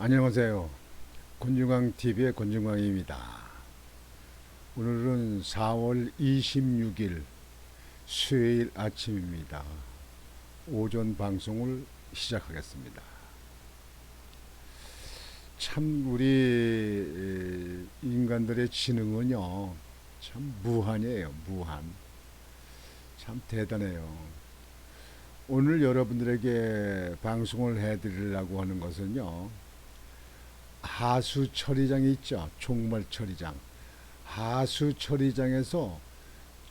안녕하세요. 권중광TV의 권중광입니다. 오늘은 4월 26일 수요일 아침입니다. 오전 방송을 시작하겠습니다. 참 우리 인간들의 지능은요, 참 무한이에요. 무한. 참 대단해요. 오늘 여러분들에게 방송을 해드리려고 하는 것은요, 하수 처리장이 있죠. 촉말 처리장. 하수 처리장에서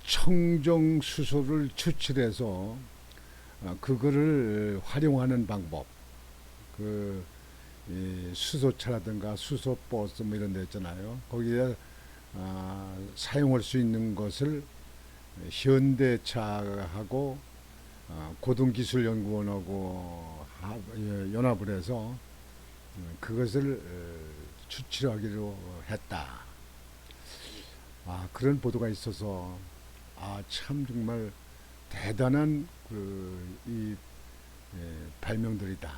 청정 수소를 추출해서 그거를 활용하는 방법. 그 수소차라든가 수소버스 뭐 이런 데 있잖아요. 거기에 사용할 수 있는 것을 현대차하고 고등기술연구원하고 연합을 해서 그것을 추출하기로 했다. 그런 보도가 있어서 참 정말 대단한 이 발명들이다.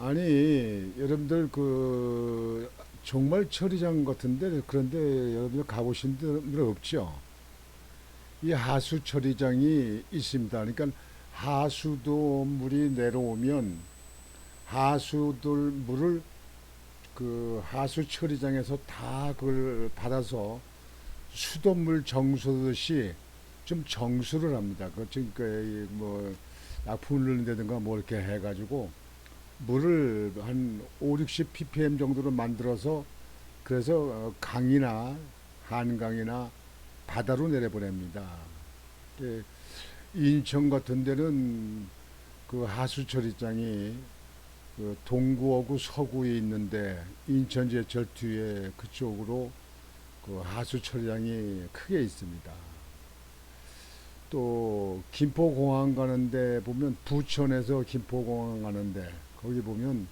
아니 여러분들 정말 처리장 같은데 그런데 여러분들 가보신 분 없죠? 이 하수 처리장이 있습니다. 그러니까 하수도 물이 내려오면 하수들 물을 그 하수 처리장에서 다 그걸 받아서 수돗물 정수듯이 좀 정수를 합니다. 뭐 약품을 넣는다든가 뭐 이렇게 해가지고 물을 한 5, 60 ppm 정도로 만들어서 그래서 강이나 한강이나 바다로 내려보냅니다. 인천 같은 데는 그 하수 처리장이 그 동구하고 서구에 있는데 인천제철 뒤에 그쪽으로 그 하수 처리장이 크게 있습니다. 또 김포공항 가는데 보면 부천에서 김포공항 가는데 거기 보면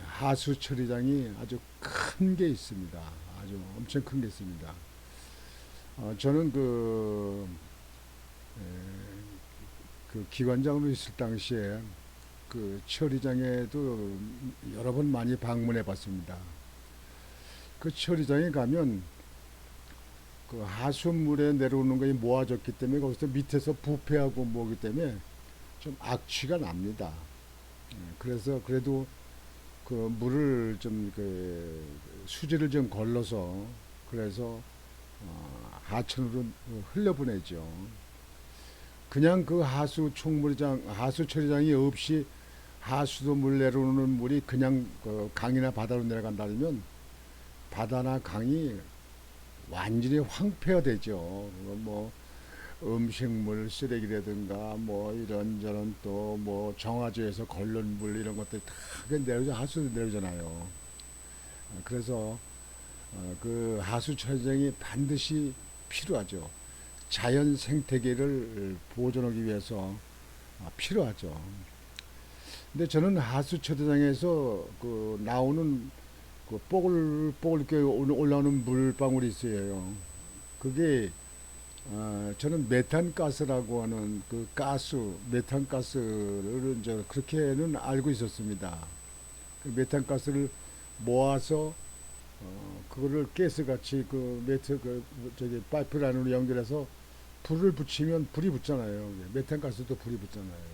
하수 처리장이 아주 큰 게 있습니다. 아주 엄청 큰 게 있습니다. 저는 그 기관장으로 있을 당시에 그 처리장에도 여러 번 많이 방문해 봤습니다. 그 처리장에 가면 그 하수물에 내려오는 것이 모아졌기 때문에 거기서 밑에서 부패하고 뭐기 때문에 좀 악취가 납니다. 그래서 그래도 그 물을 좀 수지를 좀 걸러서 그래서 하천으로 흘려보내죠. 그냥 그 하수 처리장이 없이 하수도 물 내려오는 물이 그냥 그 강이나 바다로 내려간다면 바다나 강이 완전히 황폐화 되죠. 뭐 음식물 쓰레기라든가 뭐 이런저런 또 뭐 정화조에서 걸른 물 이런 것들이 다 하수도 내려오잖아요. 그래서 그 하수 처리장이 반드시 필요하죠. 자연 생태계를 보존하기 위해서 필요하죠. 근데 저는 하수 처리장에서 그 나오는 그 뽀글뽀글 올라오는 물방울이 있어요. 그게 저는 메탄가스라고 하는 그 메탄가스를 이제 그렇게는 알고 있었습니다. 그 메탄가스를 모아서 그거를 가스같이 저기 파이프라인으로 연결해서 불을 붙이면 불이 붙잖아요. 메탄가스도 불이 붙잖아요.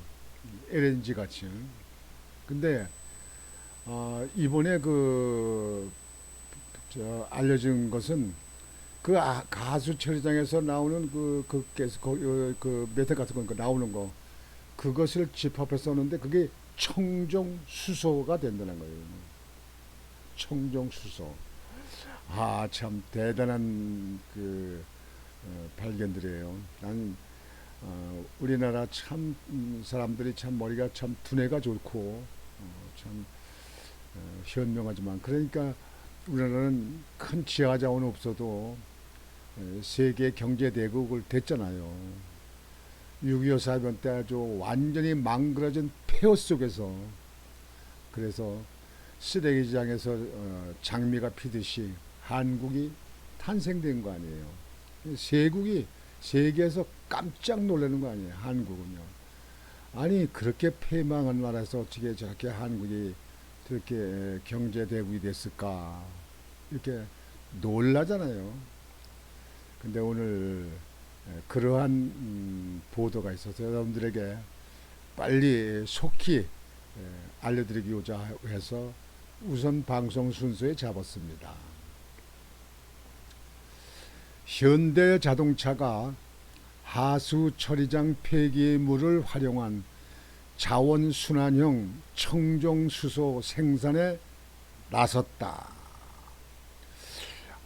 LNG 같이. 근데 이번에 알려진 것은 그 가수 처리장에서 나오는 그 메탄가스 나오는 거 그것을 집합해서 썼는데 그게 청정 수소가 된다는 거예요. 청정 수소. 참 대단한 발견들이에요. 난 우리나라 참 사람들이 참 머리가 참 두뇌가 좋고 참 현명하지만 그러니까 우리나라는 큰 지하 자원 없어도 세계 경제 대국을 됐잖아요. 6.25 사변 때 아주 완전히 망그러진 폐허 속에서 그래서 쓰레기장에서 장미가 피듯이 한국이 탄생된 거 아니에요. 세계에서 깜짝 놀라는 거 아니에요. 한국은요. 아니 그렇게 폐망한 나라에서 어떻게 저렇게 한국이 그렇게 경제 대국이 됐을까 이렇게 놀라잖아요. 근데 오늘 그러한 보도가 있어서 여러분들에게 빨리 속히 알려드리고자 해서 우선 방송 순서에 잡았습니다. 현대 자동차가 하수 처리장 폐기물을 활용한 자원순환형 청정수소 생산에 나섰다.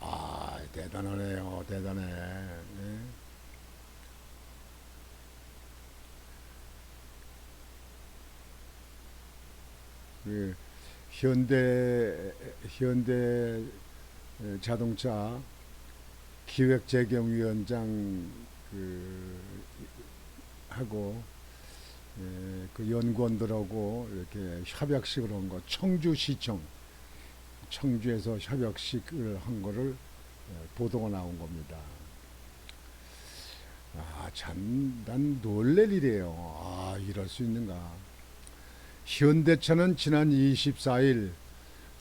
아, 대단하네요. 대단해. 네. 그 현대 자동차 기획재경위원장 그 하고 그 연구원들하고 이렇게 협약식을 한 거, 청주시청 청주에서 협약식을 한 거를 보도가 나온 겁니다. 아, 참, 난 놀랄 일이에요. 아, 이럴 수 있는가. 현대차는 지난 24일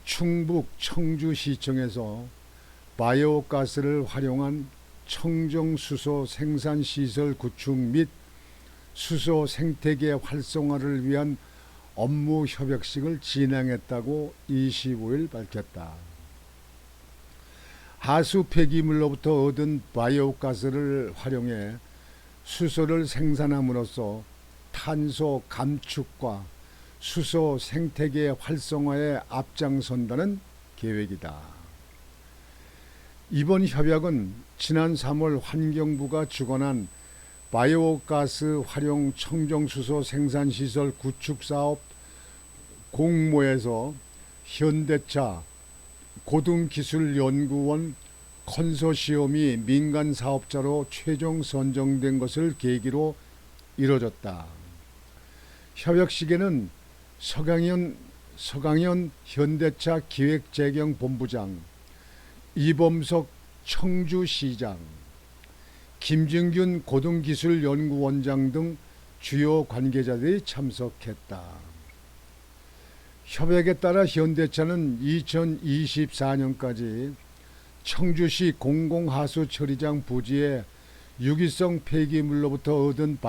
충북 청주시청에서 바이오가스를 활용한 청정수소 생산시설 구축 및 수소 생태계 활성화를 위한 업무 협약식을 진행했다고 25일 밝혔다. 하수 폐기물로부터 얻은 바이오가스를 활용해 수소를 생산함으로써 탄소 감축과 수소 생태계 활성화에 앞장선다는 계획이다. 이번 협약은 지난 3월 환경부가 주관한 바이오가스 활용 청정수소 생산시설 구축사업 공모에서 현대차 고등기술연구원 컨소시엄이 민간 사업자로 최종 선정된 것을 계기로 이뤄졌다. 협약식에는 서강현 현대차 기획재경본부장, 이범석 청주시장, 김정균 고등기술연구원장 등 주요 관계자들이 참석했다. 협약에 따라 현대차는 2024년까지 청주시 공공하수처리장 부지에 유기성 폐기물로부터 얻은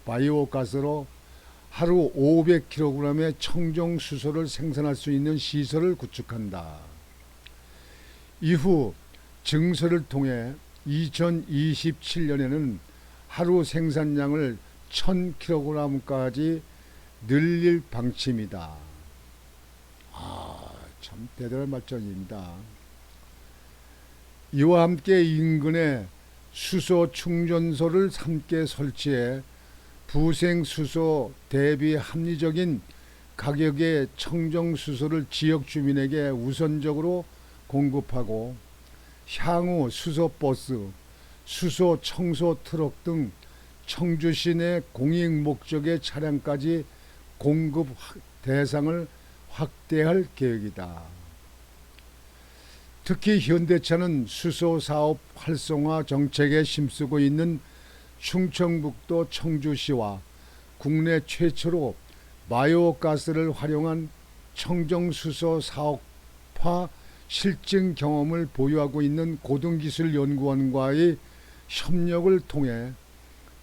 바이오가스로 하루 500kg의 청정수소를 생산할 수 있는 시설을 구축한다. 이후 증설을 통해 2027년에는 하루 생산량을 1000kg까지 늘릴 방침이다. 아, 참 대단한 발전입니다. 이와 함께 인근에 수소 충전소를 함께 설치해 부생수소 대비 합리적인 가격의 청정수소를 지역 주민에게 우선적으로 공급하고 향후 수소버스, 수소 청소 트럭 등 청주시 내 공익 목적의 차량까지 공급 대상을 확대할 계획이다. 특히 현대차는 수소 사업 활성화 정책에 힘쓰고 있는 충청북도 청주시와 국내 최초로 바이오가스를 활용한 청정수소 사업화 실증 경험을 보유하고 있는 고등기술연구원과의 협력을 통해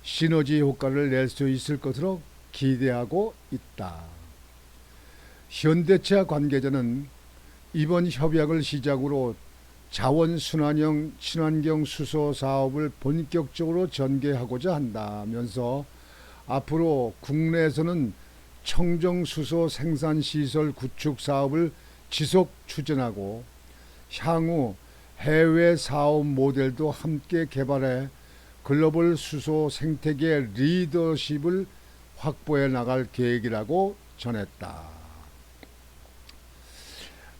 시너지 효과를 낼 수 있을 것으로 기대하고 있다. 현대차 관계자는 이번 협약을 시작으로 자원순환형 친환경 수소 사업을 본격적으로 전개하고자 한다면서 앞으로 국내에서는 청정수소 생산시설 구축 사업을 지속 추진하고 향후 해외 사업 모델도 함께 개발해 글로벌 수소 생태계 리더십을 확보해 나갈 계획이라고 전했다.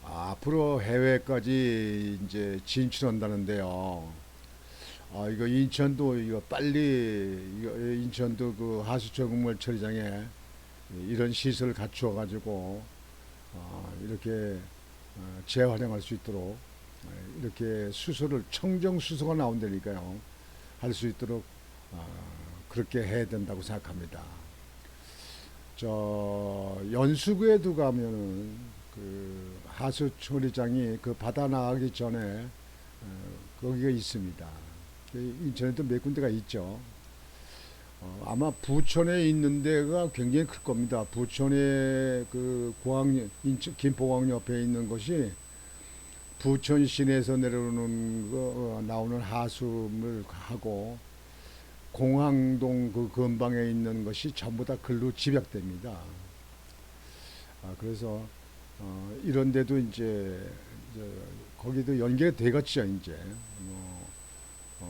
앞으로 해외까지 이제 진출한다는데요. 이거 인천도 이거 빨리 인천도 그 하수처금물 처리장에 이런 시설을 갖추어 가지고 이렇게 재활용할 수 있도록 이렇게 수소를 청정 수소가 나온다니까요. 할 수 있도록 그렇게 해야 된다고 생각합니다. 저 연수구에도 가면은 그 하수 처리장이 그 바다 나가기 전에 거기가 있습니다. 인천에도 몇 군데가 있죠. 아마 부천에 있는 데가 굉장히 클 겁니다. 부천에 그 김포공항 옆에 있는 것이 부천 시내에서 내려오는 나오는 하수물 하고 공항동 그 근방에 있는 것이 전부 다 글로 집약됩니다. 그래서 이런 데도 이제 거기도 연계가 되겠죠. 이제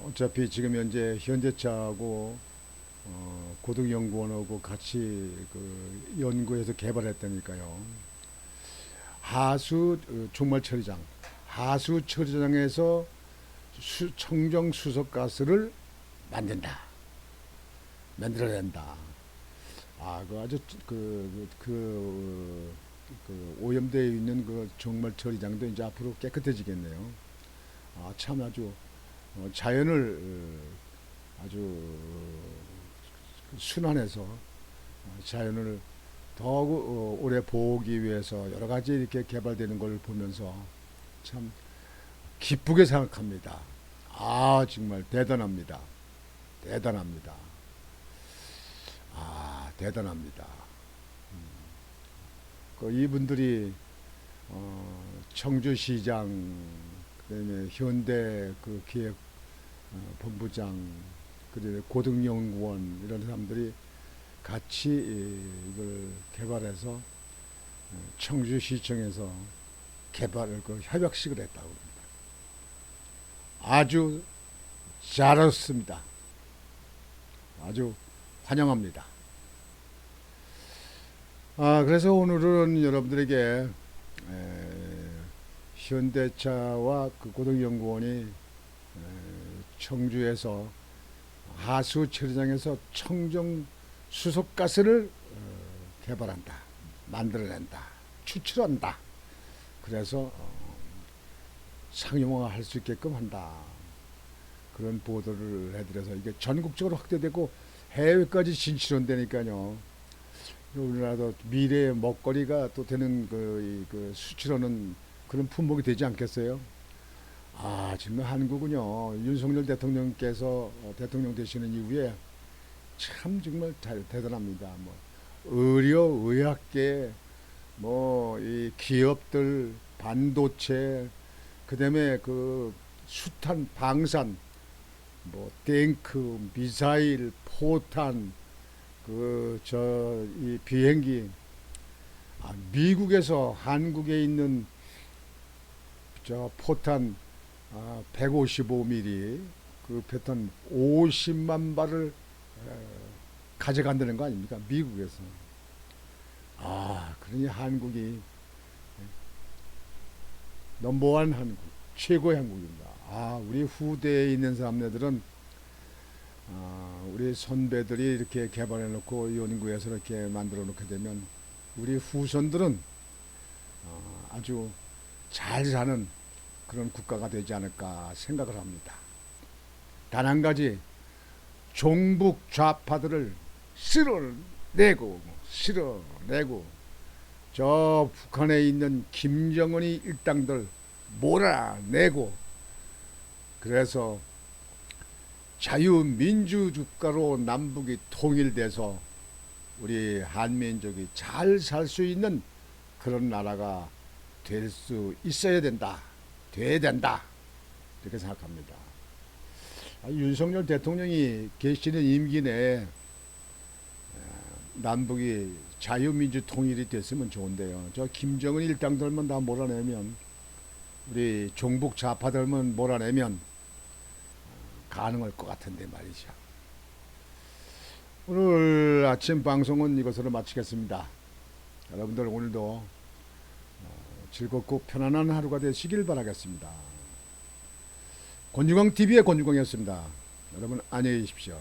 어차피 지금 현재 현대차하고 고등연구원하고 같이 그 연구해서 개발했다니까요. 하수 종말 처리장, 하수 처리장에서 청정 수소가스를 만들어낸다. 그 아주 그 오염되어 있는 그 종말 처리장도 이제 앞으로 깨끗해지겠네요. 참 아주 자연을 아주 순환해서 자연을 더욱 오래 보기 위해서 여러 가지 이렇게 개발되는 걸 보면서 참 기쁘게 생각합니다. 정말 대단합니다. 대단합니다. 대단합니다. 이분들이 청주시장, 그다음에 현대 그 기획 본부장, 그리고 고등연구원 이런 사람들이 같이 이걸 개발해서 청주시청에서 개발을 협약식을 했다고 합니다. 아주 잘했습니다. 아주 환영합니다. 그래서 오늘은 여러분들에게 현대차와 그 고등연구원이 청주에서 하수 처리장에서 청정 수소가스를 개발한다, 만들어낸다, 추출한다. 그래서 상용화할 수 있게끔 한다. 그런 보도를 해드려서 이게 전국적으로 확대되고 해외까지 진출한다니까요. 우리나라도 미래의 먹거리가 또 되는 그 수출하는 그런 품목이 되지 않겠어요? 정말 한국은요, 윤석열 대통령께서 대통령 되시는 이후에 참 정말 대단합니다. 의료, 의학계, 이 기업들, 반도체, 그다음에 그 수탄, 방산, 탱크, 미사일, 포탄, 이 비행기, 미국에서 한국에 있는 저 포탄 155mm 그 포탄 50만 발을 가져간다는 거 아닙니까? 미국에서. 그러니 한국이 넘버원 한국, 최고의 한국입니다. 우리 후대에 있는 사람들은 우리 선배들이 이렇게 개발해 놓고 연구해서 이렇게 만들어 놓게 되면 우리 후손들은 아주 잘 사는 그런 국가가 되지 않을까 생각을 합니다. 단 한 가지, 종북 좌파들을 쓸어내고 저 북한에 있는 김정은이 일당들 몰아내고, 그래서 자유민주국가로 남북이 통일돼서 우리 한민족이 잘 살 수 있는 그런 나라가 될 수 있어야 된다. 돼야 된다. 이렇게 생각합니다. 윤석열 대통령이 계시는 임기 내에 남북이 자유민주 통일이 됐으면 좋은데요. 저 김정은 일당들만 다 몰아내면, 우리 종북 좌파들만 몰아내면 가능할 것 같은데 말이죠. 오늘 아침 방송은 이것으로 마치겠습니다. 여러분들 오늘도 즐겁고 편안한 하루가 되시길 바라겠습니다. 권중광TV의 권중광이었습니다. 여러분 안녕히 계십시오.